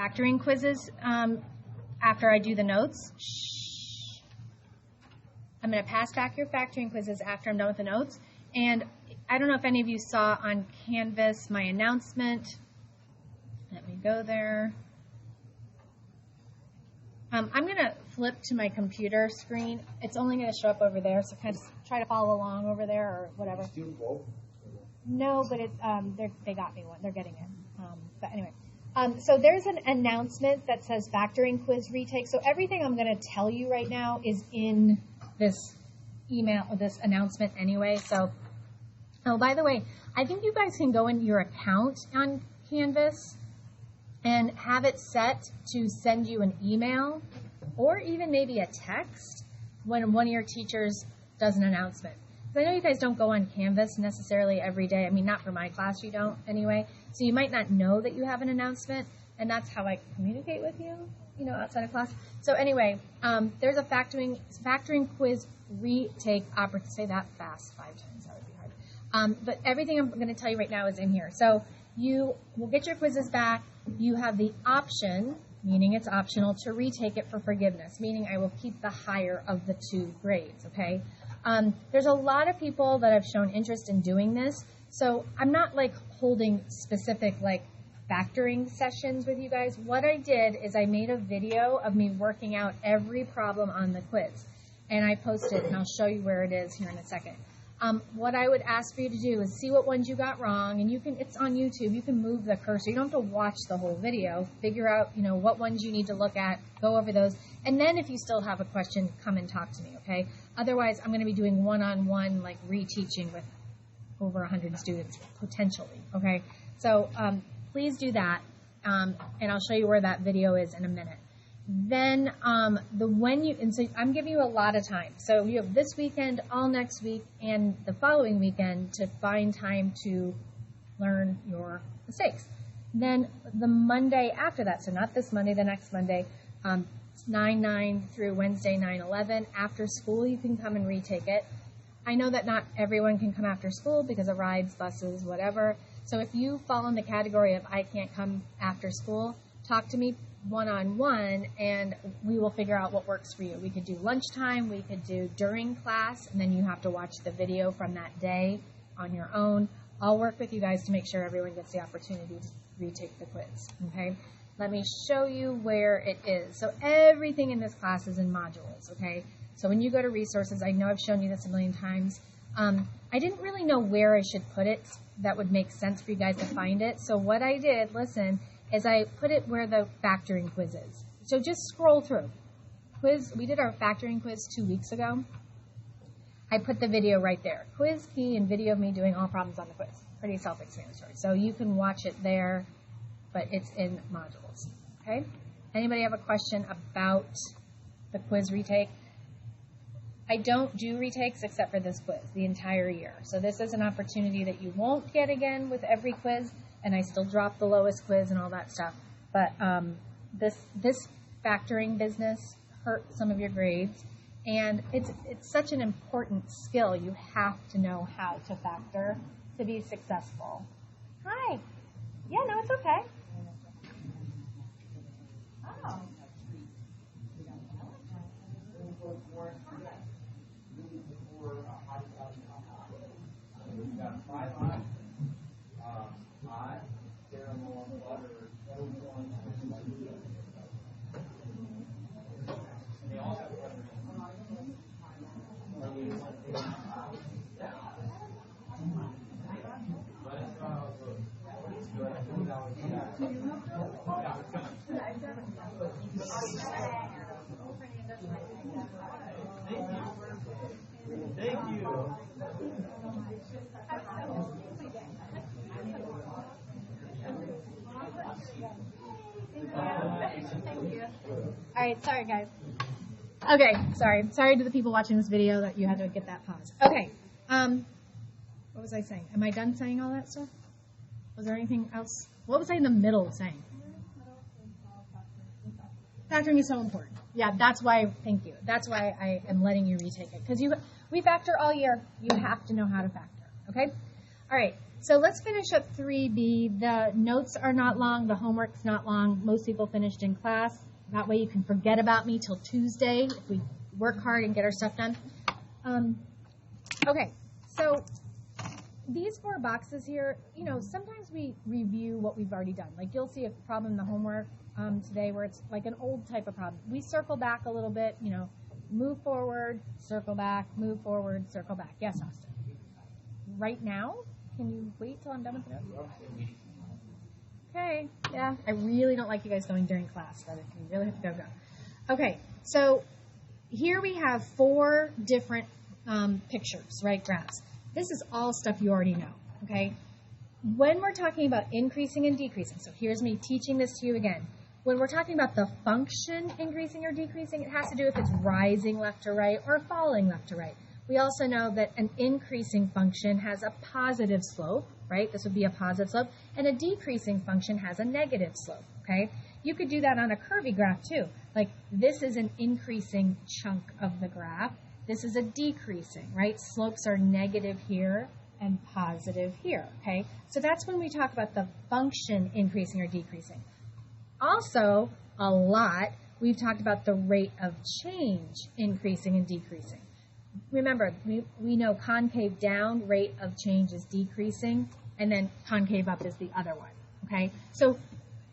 factoring quizzes after I do the notes. Shh. I'm going to pass back your factoring quizzes after I'm done with the notes. And I don't know if any of you saw on Canvas my announcement. Let me go there. I'm going to flip to my computer screen. It's only going to show up over there, so kind of try to follow along over there or whatever. No, but it's they got me one. They're getting it. But anyway, so there's an announcement that says factoring quiz retake. So everything I'm going to tell you right now is in this email, this announcement anyway. So, oh, by the way, I think you guys can go in your account on Canvas and have it set to send you an email or even maybe a text when one of your teachers does an announcement. Because I know you guys don't go on Canvas necessarily every day. I mean, not for my class, you don't anyway. So you might not know that you have an announcement, and that's how I communicate with you, outside of class. So anyway, there's a factoring quiz retake opportunity. Say that fast 5 times. That would be hard. But everything I'm going to tell you right now is in here. So you will get your quizzes back. You have the option, meaning it's optional, to retake it for forgiveness, meaning I will keep the higher of the 2 grades, okay? There's a lot of people that have shown interest in doing this, so I'm not holding specific factoring sessions with you guys. What I did is I made a video of me working out every problem on the quiz, and I posted, and I'll show you where it is here in a second. What I would ask for you to do is see what ones you got wrong, and it's on YouTube. You can move the cursor. You don't have to watch the whole video. Figure out, what ones you need to look at, go over those, and then if you still have a question, come and talk to me, okay? Otherwise, I'm going to be doing one-on-one, reteaching with over 100 students, potentially, okay? So please do that, and I'll show you where that video is in a minute. Then so I'm giving you a lot of time. So you have this weekend, all next week, and the following weekend to find time to learn your mistakes. Then the Monday after that, so not this Monday, the next Monday, 9/9 through Wednesday 9/11, after school you can come and retake it. I know that not everyone can come after school because of rides, buses, whatever. So if you fall in the category of I can't come after school, talk to me one-on-one, and we will figure out what works for you. We could do lunchtime, we could do during class, and then you have to watch the video from that day on your own. I'll work with you guys to make sure everyone gets the opportunity to retake the quiz, okay? Let me show you where it is. So everything in this class is in modules, okay? So when you go to resources, I know I've shown you this a million times. I didn't really know where I should put it that would make sense for you guys to find it. So what I did, is I put it where the factoring quiz is. So just scroll through. We did our factoring quiz 2 weeks ago. I put the video right there. Quiz key and video of me doing all problems on the quiz. Pretty self-explanatory. So you can watch it there, but it's in modules. Okay? Anybody have a question about the quiz retake? I don't do retakes except for this quiz the entire year. So this is an opportunity that you won't get again with every quiz. And I still drop the lowest quiz and all that stuff. But this factoring business hurt some of your grades, and it's such an important skill. You have to know how to factor to be successful. Hi. Yeah, no, it's okay. Oh. Thank you. All right, sorry guys. Okay, sorry to the people watching this video that you had to get that pause. Okay, what was I saying? Am I done saying all that stuff? Was there anything else? What was I in the middle of saying? Factoring is so important. Yeah, that's why, thank you. That's why I am letting you retake it. Because we factor all year. You have to know how to factor, okay? All right, so let's finish up 3B. The notes are not long. The homework's not long. Most people finished in class. That way you can forget about me till Tuesday if we work hard and get our stuff done. Okay, so these 4 boxes here, you know, sometimes we review what we've already done. Like you'll see a problem in the homework today where it's like an old type of problem. We circle back a little bit, you know, move forward, circle back, move forward, circle back. Yes, Austin. Right now? Can you wait till I'm done with the notes? Okay, yeah. I really don't like you guys going during class, but you really have to go. Okay, so here we have 4 different pictures, right, graphs. This is all stuff you already know, okay? When we're talking about increasing and decreasing, so here's me teaching this to you again. When we're talking about the function increasing or decreasing, it has to do if it's rising left to right or falling left to right. We also know that an increasing function has a positive slope, right? This would be a positive slope. And a decreasing function has a negative slope, okay? You could do that on a curvy graph too. Like this is an increasing chunk of the graph. This is a decreasing, right? Slopes are negative here and positive here, okay? So that's when we talk about the function increasing or decreasing. Also, a lot, we've talked about the rate of change increasing and decreasing. Remember, we know concave down, rate of change is decreasing, and then concave up is the other one, okay? So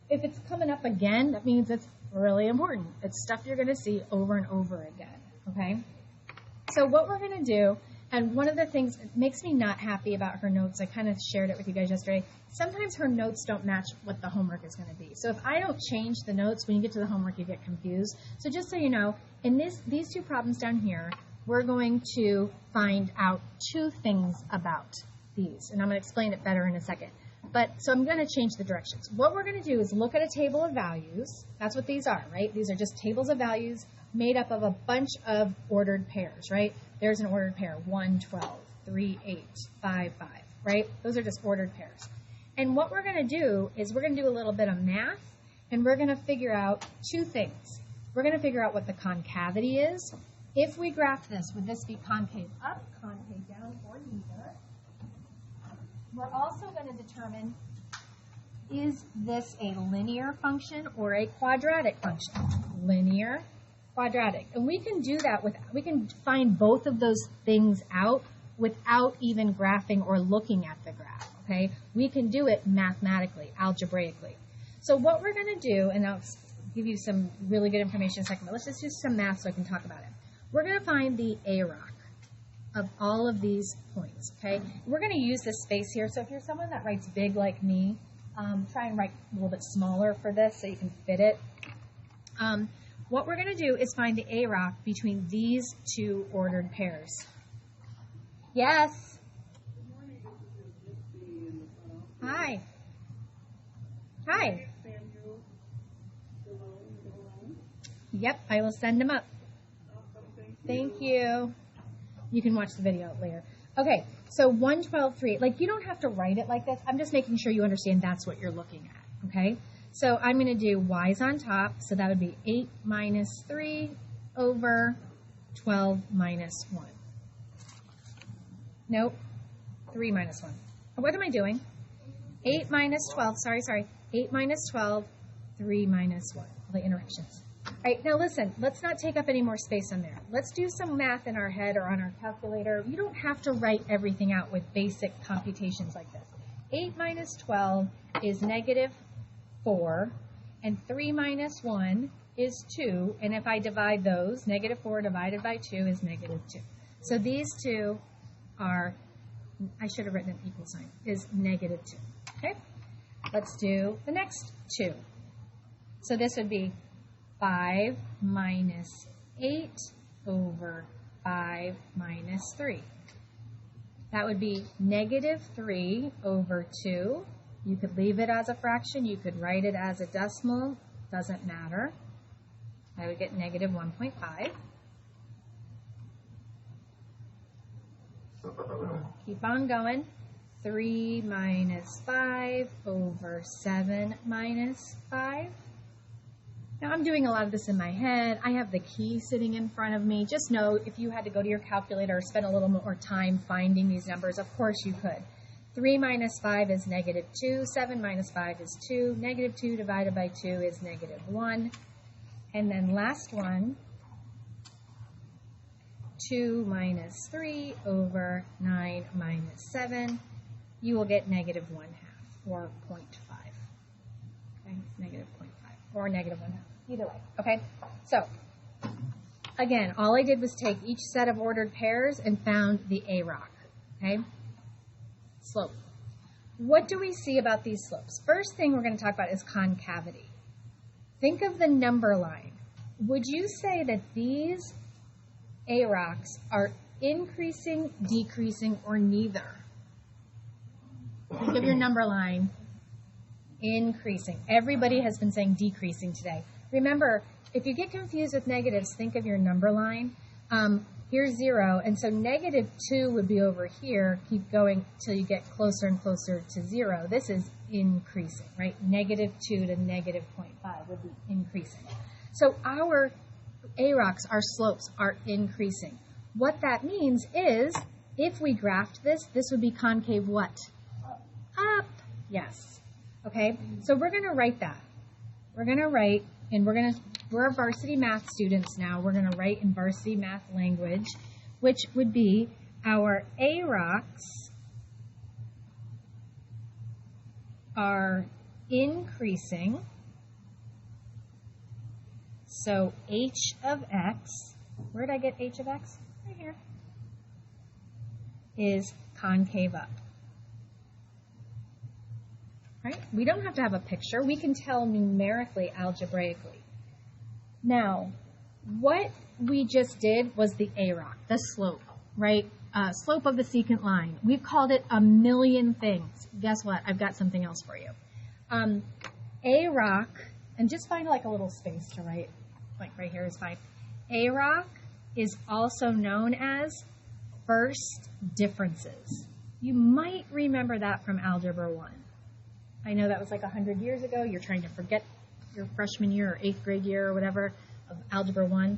if it's coming up again, that means it's really important. It's stuff you're going to see over and over again, okay? So what we're going to do, and one of the things that makes me not happy about her notes, I kind of shared it with you guys yesterday, sometimes her notes don't match what the homework is going to be. So if I don't change the notes, when you get to the homework, you get confused. So just so you know, in these 2 problems down here, we're going to find out 2 things about these, and I'm going to explain it better in a second. So I'm going to change the directions. What we're going to do is look at a table of values. That's what these are, right? These are just tables of values made up of a bunch of ordered pairs, right? There's an ordered pair, 1, 12, 3, 8, 5, 5, right? Those are just ordered pairs. And what we're going to do is we're going to do a little bit of math, and we're going to figure out 2 things. We're going to figure out what the concavity is. If we graph this, would this be concave up, concave down, or neither? We're also going to determine, is this a linear function or a quadratic function? Linear, quadratic. And we can do that we can find both of those things out without even graphing or looking at the graph, okay? We can do it mathematically, algebraically. So what we're going to do, and I'll give you some really good information in a second, but let's just do some math so I can talk about it. We're going to find the AROC of all of these points, okay? We're going to use this space here, so if you're someone that writes big like me, try and write a little bit smaller for this so you can fit it. What we're going to do is find the AROC between these 2 ordered pairs. Yes? Hi. Hi. Yep, I will send them up. Thank you. You can watch the video later. Okay, so 1, 12, 3. Like, you don't have to write it like this. I'm just making sure you understand that's what you're looking at, okay? So I'm going to do y's on top, so that would be 8 minus 3 over 12 minus 1. Nope, 3 minus 1. What am I doing? 8 minus 12, sorry. 8 minus 12, 3 minus 1. All the interactions. All right, now listen, let's not take up any more space on there. Let's do some math in our head or on our calculator. You don't have to write everything out with basic computations like this. 8 minus 12 is negative 4, and 3 minus 1 is 2, and if I divide those, negative 4 divided by 2 is negative 2. So these 2 are, I should have written an equal sign, is negative 2. Okay, let's do the next 2. So this would be 5 minus 8 over 5 minus 3. That would be negative 3 over 2. You could leave it as a fraction. You could write it as a decimal. Doesn't matter. I would get negative 1.5. Keep on going. 3 minus 5 over 7 minus 5. Now, I'm doing a lot of this in my head. I have the key sitting in front of me. Just know if you had to go to your calculator or spend a little more time finding these numbers, of course you could. 3 minus 5 is negative 2. 7 minus 5 is 2. Negative 2 divided by 2 is negative 1. And then last one, 2 minus 3 over 9 minus 7. You will get negative 1/2 or 0.5. Okay, negative 0.5 or negative 1/2. Either way. Okay, so again, all I did was take each set of ordered pairs and found the AROC. Okay, slope. What do we see about these slopes? First thing we're going to talk about is concavity. Think of the number line. Would you say that these AROCs are increasing, decreasing, or neither? Think of your number line. Increasing. Everybody has been saying decreasing today. Remember, if you get confused with negatives, think of your number line. Here's 0, and so negative 2 would be over here. Keep going till you get closer and closer to 0. This is increasing, right? Negative 2 to negative 0.5 would be increasing. So our AROCs, our slopes, are increasing. What that means is, if we graphed this, this would be concave what? Up. Yes. Okay, so we're going to write that. We're going to write, and we're varsity math students now. We're going to write in varsity math language, which would be our AROCs are increasing. So h of x, where did I get h of x? Right here. Is concave up. Right? We don't have to have a picture. We can tell numerically, algebraically. Now, what we just did was the AROC, the slope, right? Slope of the secant line. We've called it a million things. Guess what? I've got something else for you. AROC, and just find like a little space to write, like right here is fine. AROC is also known as first differences. You might remember that from Algebra 1. I know that was like 100 years ago. You're trying to forget your freshman year or 8th grade year or whatever of Algebra 1.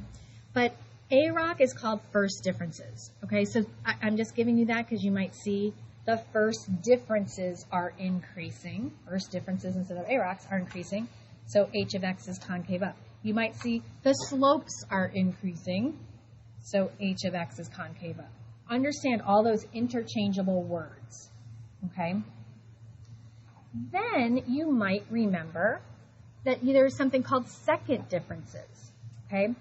But AROC is called first differences. Okay, so I'm just giving you that because you might see the first differences are increasing. First differences instead of AROCs are increasing. So h of x is concave up. You might see the slopes are increasing. So h of x is concave up. Understand all those interchangeable words. Okay? Then you might remember that there's something called second differences, okay?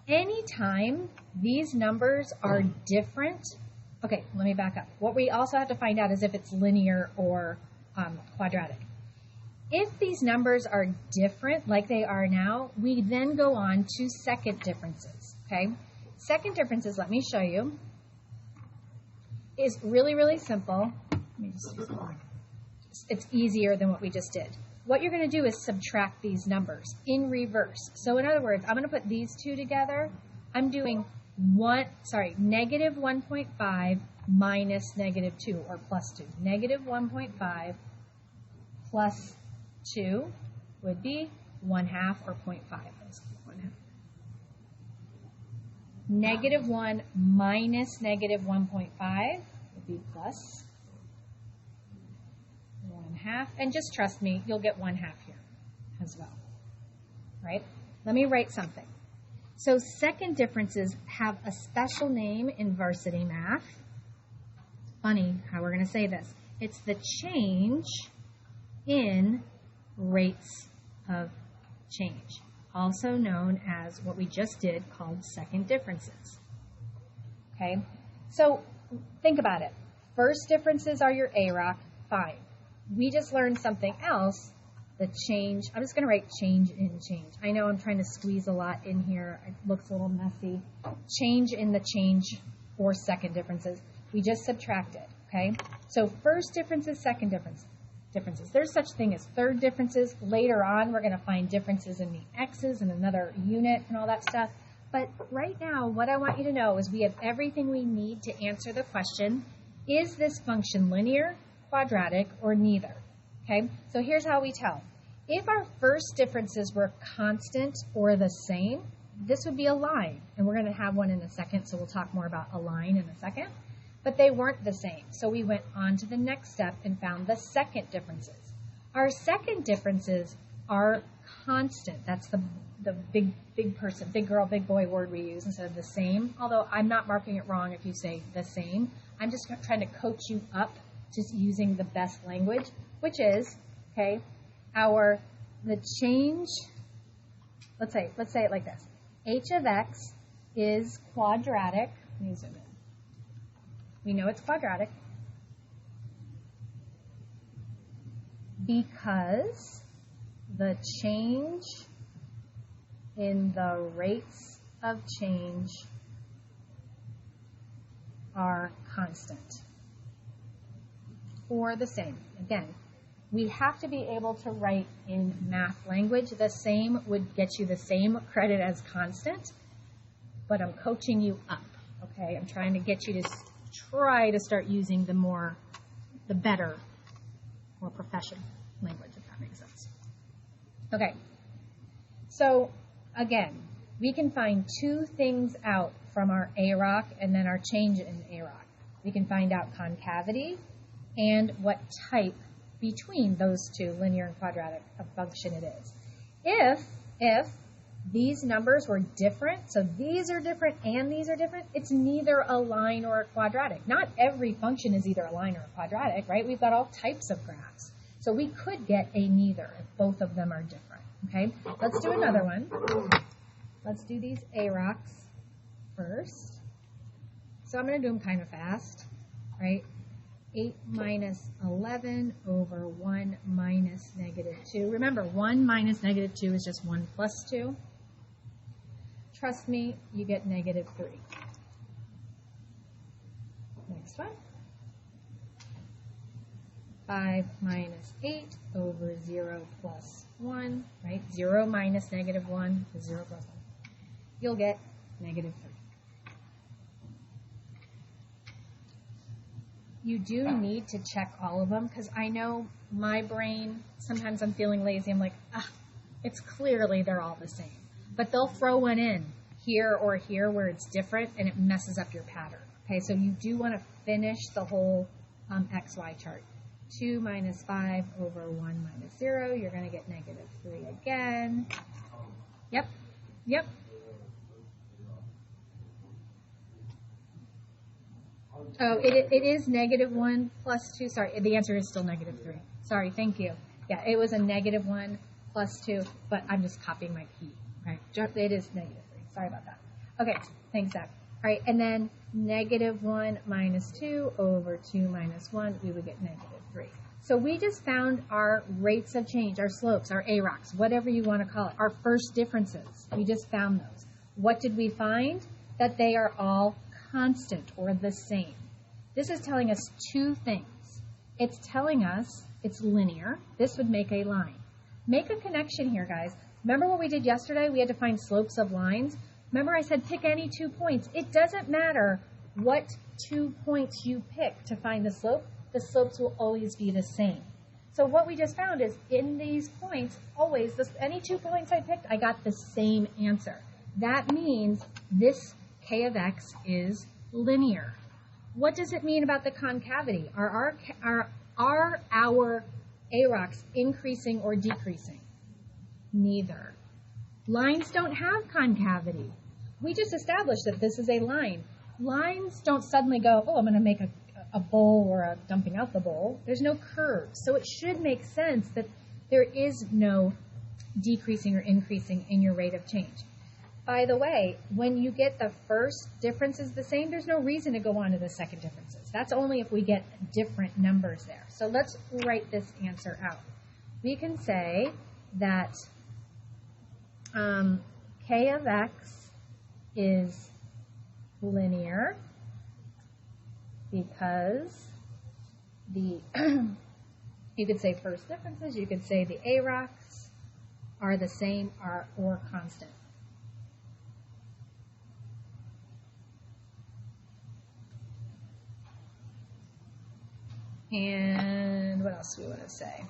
Anytime these numbers are different, okay, let me back up. What we also have to find out is if it's linear or quadratic. If these numbers are different, like they are now, we then go on to second differences, okay? Second differences, let me show you, is really, really simple. Let me just do something. It's easier than what we just did. What you're going to do is subtract these numbers in reverse. So in other words, I'm going to put these two together. I'm doing negative 1.5 minus negative 2, or plus 2. Negative 1.5 plus 2 would be 1/2 or 0.5. Negative 1 minus negative 1.5 would be plus 1/2, and just trust me, you'll get 1/2 here as well, right? Let me write something. So second differences have a special name in varsity math. Funny how we're going to say this. It's the change in rates of change, also known as what we just did called second differences. Okay, so think about it. First differences are your AROC, fine. We just learned something else, the change. I'm just going to write change in change. I know I'm trying to squeeze a lot in here. It looks a little messy. Change in the change or second differences. We just subtracted, okay? So first differences, second differences. There's such thing as third differences. Later on, we're going to find differences in the x's and another unit and all that stuff. But right now, what I want you to know is we have everything we need to answer the question, is this function linear, quadratic, or neither? Okay, so here's how we tell. If our first differences were constant or the same, this would be a line, and we're going to have one in a second, so we'll talk more about a line in a second. but they weren't the same. So we went on to the next step and found the second differences. Our second differences are constant. That's the big person, big girl, big boy word we use instead of the same. Although I'm not marking it wrong if you say the same. I'm just trying to coach you up to using the best language, which is, okay, the change, let's say it like this. H of x is quadratic. Let me zoom in. We know it's quadratic because the change in the rates of change are constant or the same. Again, we have to be able to write in math language. The same would get you the same credit as constant, but I'm coaching you up, okay? I'm trying to get you to try to start using the better, more professional language, if that makes sense. Okay, so again, we can find two things out from our AROC and then our change in AROC. We can find out concavity and what type between those two, linear and quadratic, of function it is. If these numbers were different, so these are different and these are different, it's neither a line or a quadratic. Not every function is either a line or a quadratic, right? We've got all types of graphs. So we could get a neither if both of them are different, okay? Let's do another one. Let's do these AROCs first. So I'm going to do them kind of fast, right? 8 minus 11 over 1 minus negative 2. Remember, 1 minus negative 2 is just 1 plus 2. Trust me, you get negative 3. Next one. 5 minus 8 over 0 plus 1, right? 0 minus negative 1 is 0 plus 1. You'll get negative 3. You do need to check all of them because I know my brain, sometimes I'm feeling lazy. I'm like, it's clearly they're all the same. But they'll throw one in here or here where it's different and it messes up your pattern. Okay, so you do want to finish the whole XY chart. 2 minus 5 over 1 minus 0, you're going to get negative 3 again. Yep. Oh, it is negative 1 plus 2. Sorry, the answer is still negative 3. Sorry, thank you. Yeah, it was a negative 1 plus 2, but I'm just copying my key. Right? It is negative 3. Sorry about that. Okay, thanks, Zach. All right, and then negative 1 minus 2 over 2 minus 1, we would get negative 3. So we just found our rates of change, our slopes, our AROCs, whatever you want to call it, our first differences. We just found those. What did we find? That they are all constant or the same. This is telling us two things. It's telling us it's linear. This would make a line. Make a connection here, guys. Remember what we did yesterday? We had to find slopes of lines. Remember I said pick any 2 points. It doesn't matter what 2 points you pick to find the slope. The slopes will always be the same. So what we just found is in these points, always, any 2 points I picked, I got the same answer. That means this K of x is linear. What does it mean about the concavity? Are our AROCs increasing or decreasing? Neither. Lines don't have concavity. We just established that this is a line. Lines don't suddenly go, oh, I'm going to make a bowl or a dumping out the bowl. There's no curves. So it should make sense that there is no decreasing or increasing in your rate of change. By the way, when you get the first differences the same, there's no reason to go on to the second differences. That's only if we get different numbers there. So let's write this answer out. We can say that K of x is linear because you could say first differences, you could say the AROCs are the same or constant. And what else do we want to say?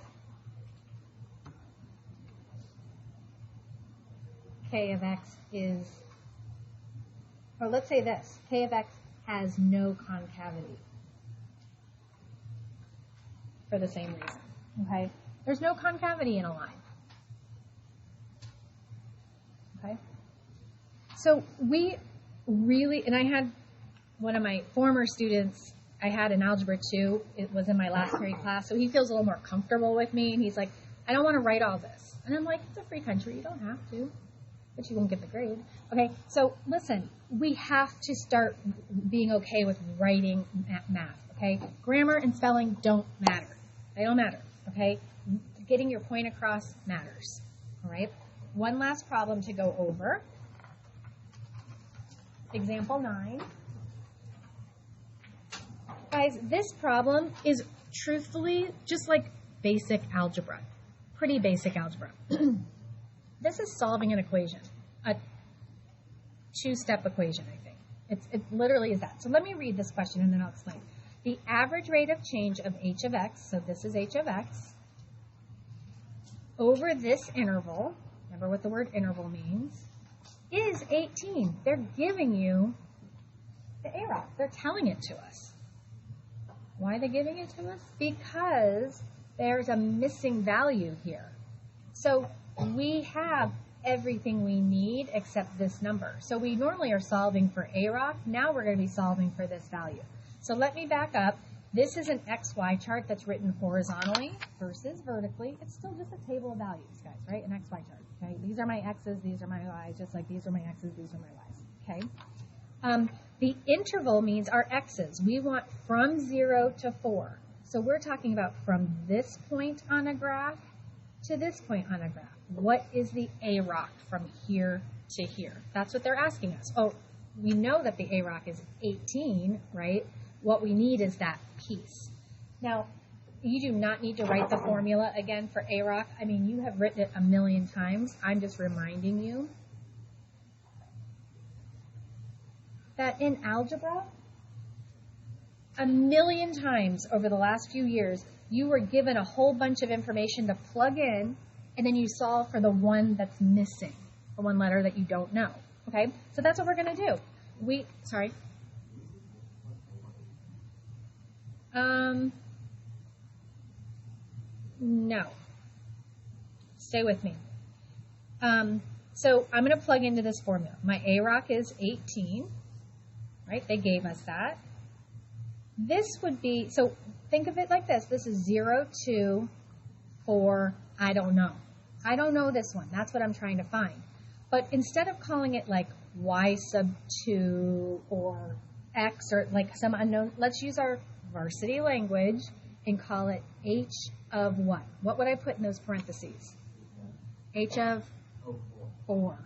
K of x is, or let's say this, K of x has no concavity for the same reason, okay? There's no concavity in a line, okay? So we really, and I had one of my former students, I had in Algebra 2, it was in my last period class, so he feels a little more comfortable with me, and he's like, I don't want to write all this. And I'm like, it's a free country, you don't have to, but you won't get the grade. Okay, so listen, we have to start being okay with writing math, okay? Grammar and spelling don't matter. They don't matter, okay? Getting your point across matters, all right? One last problem to go over. Example 9. Guys, this problem is truthfully just like basic algebra. Pretty basic algebra. This is solving an equation, a two-step equation, I think. It literally is that. So let me read this question and then I'll explain. The average rate of change of h of x, so this is h of x, over this interval, remember what the word interval means, is 18. They're giving you the AROC. They're telling it to us. Why are they giving it to us? Because there's a missing value here. So we have everything we need except this number. So we normally are solving for AROC. Now we're going to be solving for this value. So let me back up. This is an XY chart that's written horizontally versus vertically. It's still just a table of values, guys, right? An XY chart, okay? These are my X's, these are my Y's, just like these are my X's, these are my Y's, okay? The interval means our X's. We want from 0 to 4. So we're talking about from this point on a graph to this point on a graph. What is the AROC from here to here? That's what they're asking us. Oh, we know that the AROC is 18, right? What we need is that piece. Now, you do not need to write the formula again for AROC. I mean, you have written it a million times. I'm just reminding you that in algebra, a million times over the last few years, you were given a whole bunch of information to plug in, and then you solve for the one that's missing, the one letter that you don't know, okay? So that's what we're going to do. No. Stay with me. So I'm going to plug into this formula. My AROC is 18, right? They gave us that. This would be, so think of it like this. This is 0, 2, 4, I don't know. I don't know this one. That's what I'm trying to find. But instead of calling it like y sub 2 or x or like some unknown, let's use our varsity language and call it h of what? What would I put in those parentheses? H of 4.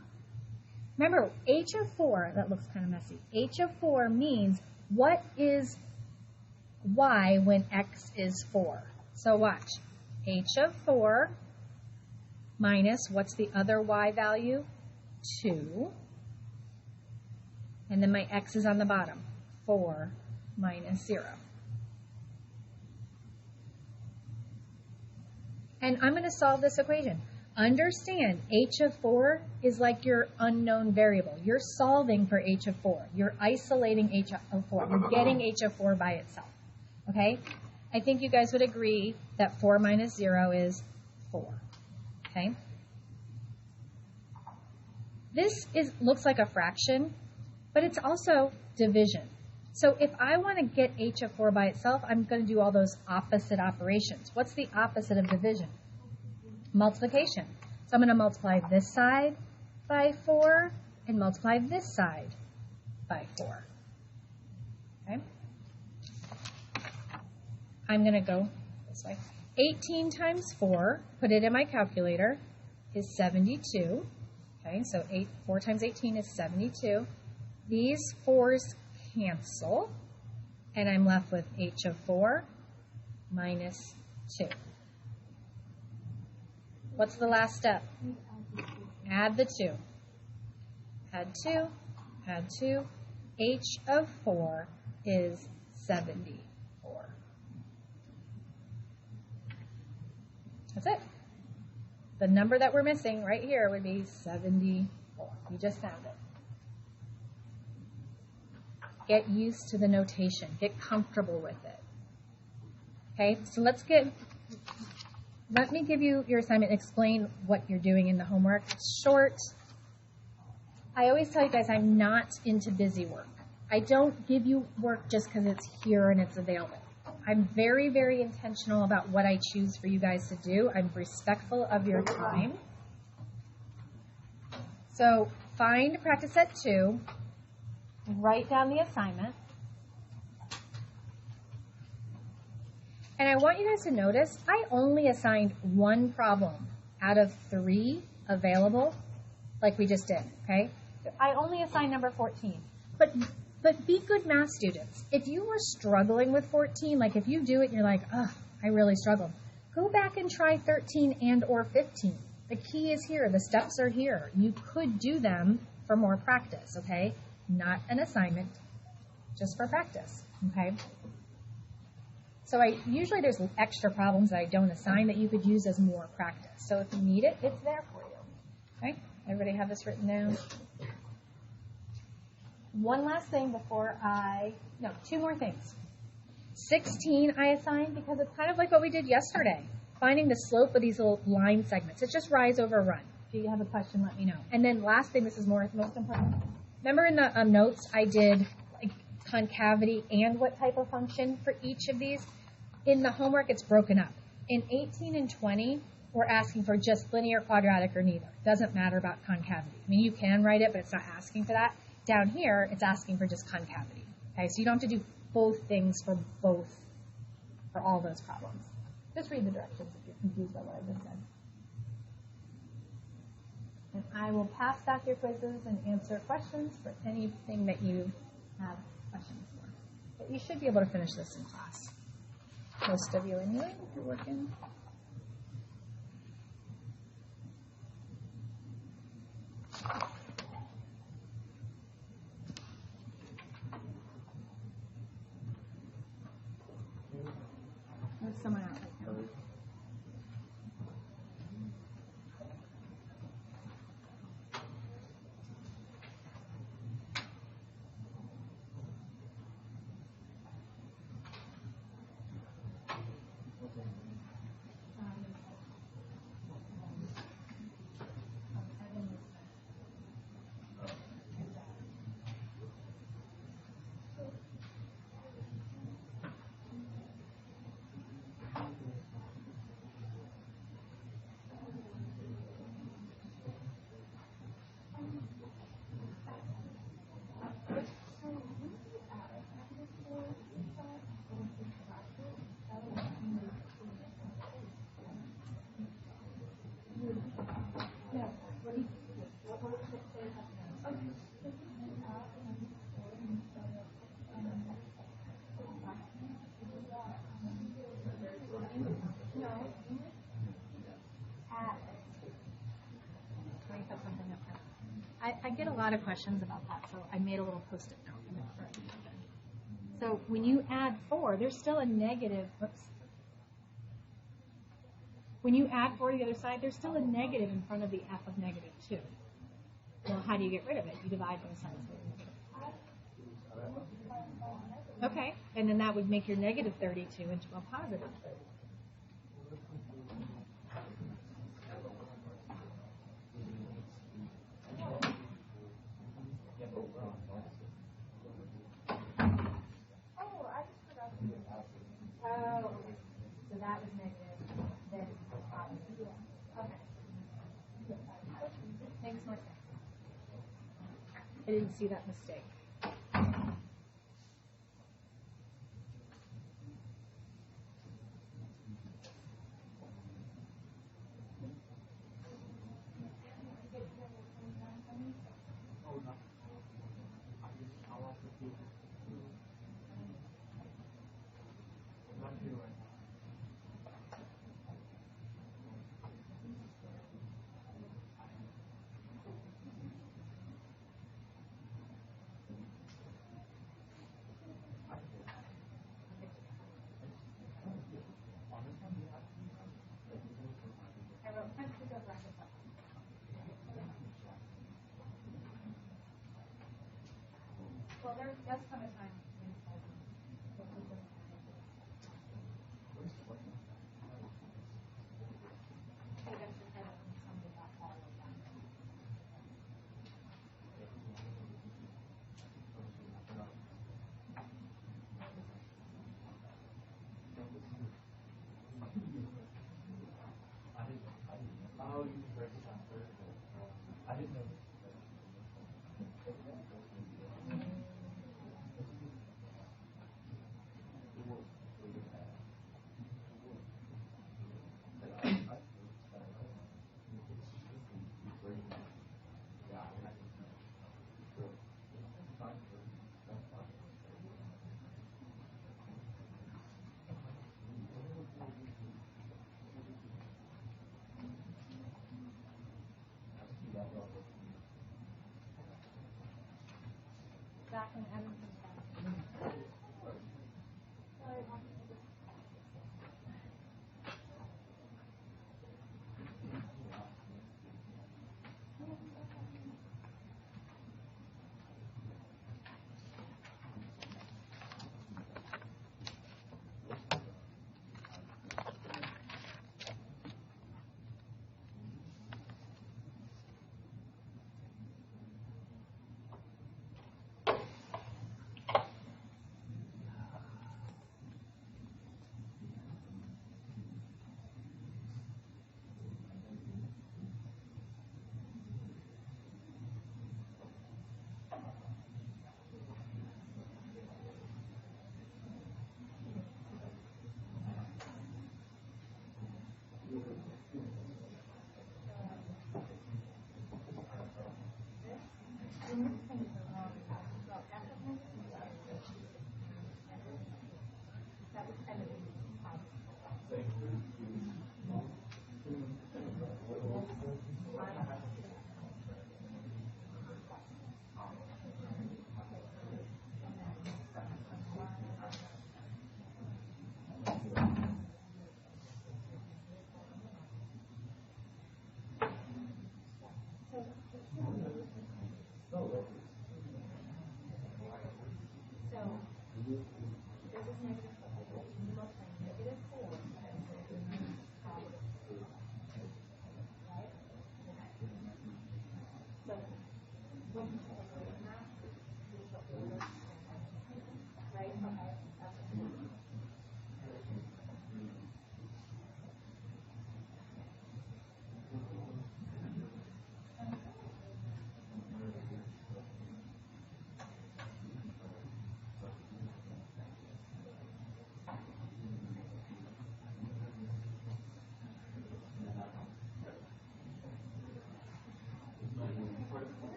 Remember, h of 4, that looks kind of messy. H of 4 means what is y when x is 4. So watch. H of 4 minus, what's the other y value? 2. And then my x is on the bottom. 4 minus 0. And I'm going to solve this equation. Understand, h of 4 is like your unknown variable. You're solving for h of 4. You're isolating h of 4. You're getting h of 4 by itself. Okay? I think you guys would agree that 4 minus 0 is 4. Okay? This looks like a fraction, but it's also division. So if I want to get h of 4 by itself, I'm going to do all those opposite operations. What's the opposite of division? Multiplication. So I'm going to multiply this side by 4 and multiply this side by 4. Okay? I'm going to go this way. 18 times 4, put it in my calculator, is 72. Okay, so 4 times 18 is 72. These 4's cancel, and I'm left with h of 4 minus 2. What's the last step? Add the 2. Add 2, add 2. H of 4 is 74. That's it. The number that we're missing right here would be 74. You just found it. Get used to the notation. Get comfortable with it. Okay, so let me give you your assignment and explain what you're doing in the homework. It's short. I always tell you guys I'm not into busy work. I don't give you work just because it's here and it's available. I'm very, very intentional about what I choose for you guys to do. I'm respectful of your time. So find practice set 2, write down the assignment. And I want you guys to notice I only assigned 1 problem out of 3 available, like we just did, okay? I only assigned number 14. But be good math students. If you are struggling with 14, like if you do it and you're like, oh, I really struggled, go back and try 13 and or 15. The key is here. The steps are here. You could do them for more practice, okay? Not an assignment, just for practice, okay? So usually there's extra problems that I don't assign that you could use as more practice. So if you need it, it's there for you, okay? Everybody have this written down? One last thing before two more things. 16 I assigned because it's kind of like what we did yesterday, finding the slope of these little line segments. It's just rise over run. If you have a question, let me know. And then last thing, this is most important. Remember in the notes I did like concavity and what type of function for each of these? In the homework, it's broken up. In 18 and 20, we're asking for just linear, quadratic, or neither. It doesn't matter about concavity. I mean, you can write it, but it's not asking for that. Down here, it's asking for just concavity. Okay, so you don't have to do both things for all those problems. Just read the directions if you're confused by what I just said. And I will pass back your quizzes and answer questions for anything that you have questions for. But you should be able to finish this in class. Most of you anyway, if you're working. There's someone out right now. I get a lot of questions about that, so I made a little post-it note. So when you add 4, there's still a negative. Oops. When you add 4 to the other side, there's still a negative in front of the f of -2. Well, how do you get rid of it? You divide both sides with a negative. Okay, and then that would make your -32 into a +30. Oh, okay. So that was negative, then positive. Okay. Thanks, Mark. I didn't see that mistake. Well, there does come a time when back in Edmonton.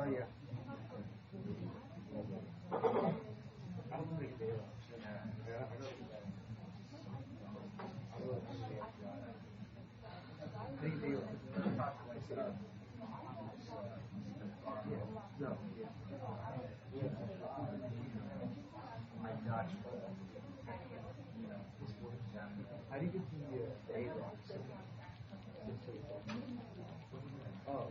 Yeah. How do you get the A-rocks? Oh.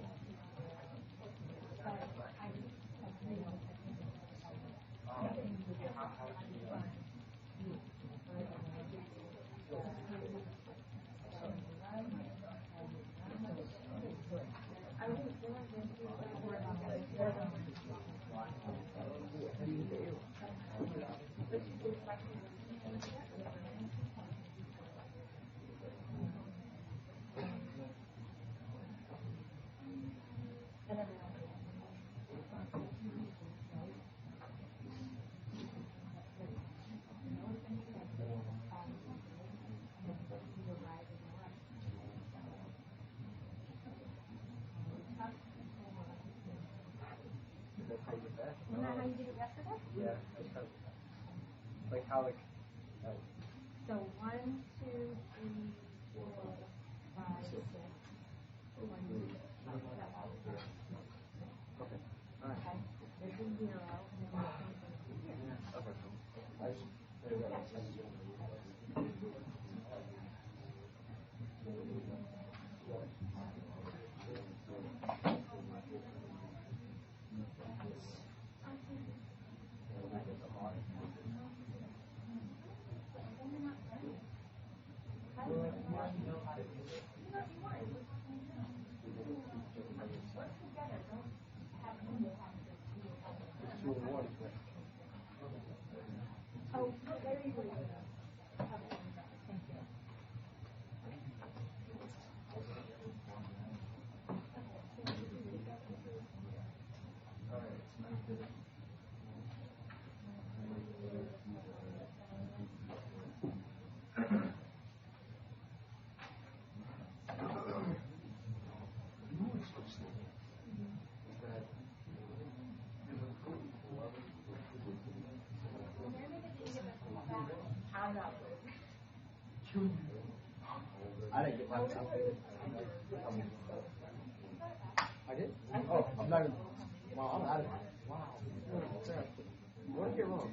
Isn't that how you did it yesterday? Yeah, like how So 1, 2, 3, 4, 5, 6. 1, 2, 3, 4, 5, 6. okay. All right. Okay. There's a 0, and then there's a 0. Okay. I just Oh, there you go. Thank you. I didn't get my I did? Oh, I'm not even. Wow, I'm out of it. Wow. What did I get wrong?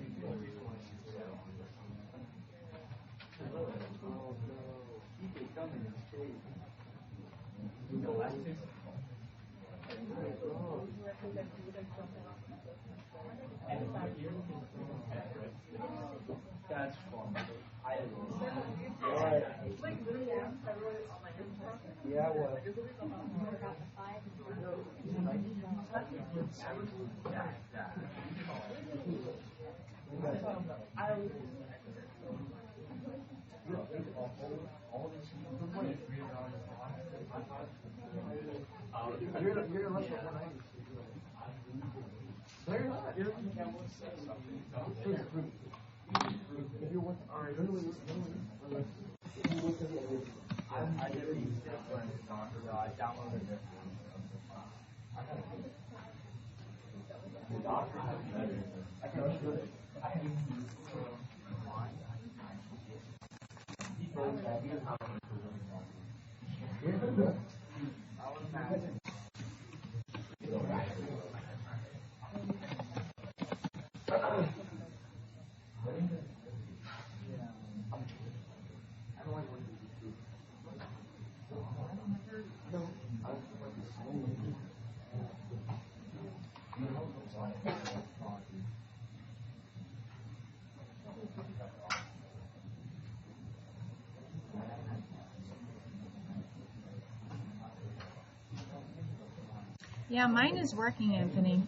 Oh, no. Keep it coming. Galactic? Oh. That's fun. Yeah, I was. You're gonna rush it 190. They're not. If you're with, all right, I never used it when I downloaded it. I can do it. Yeah, mine is working, Anthony.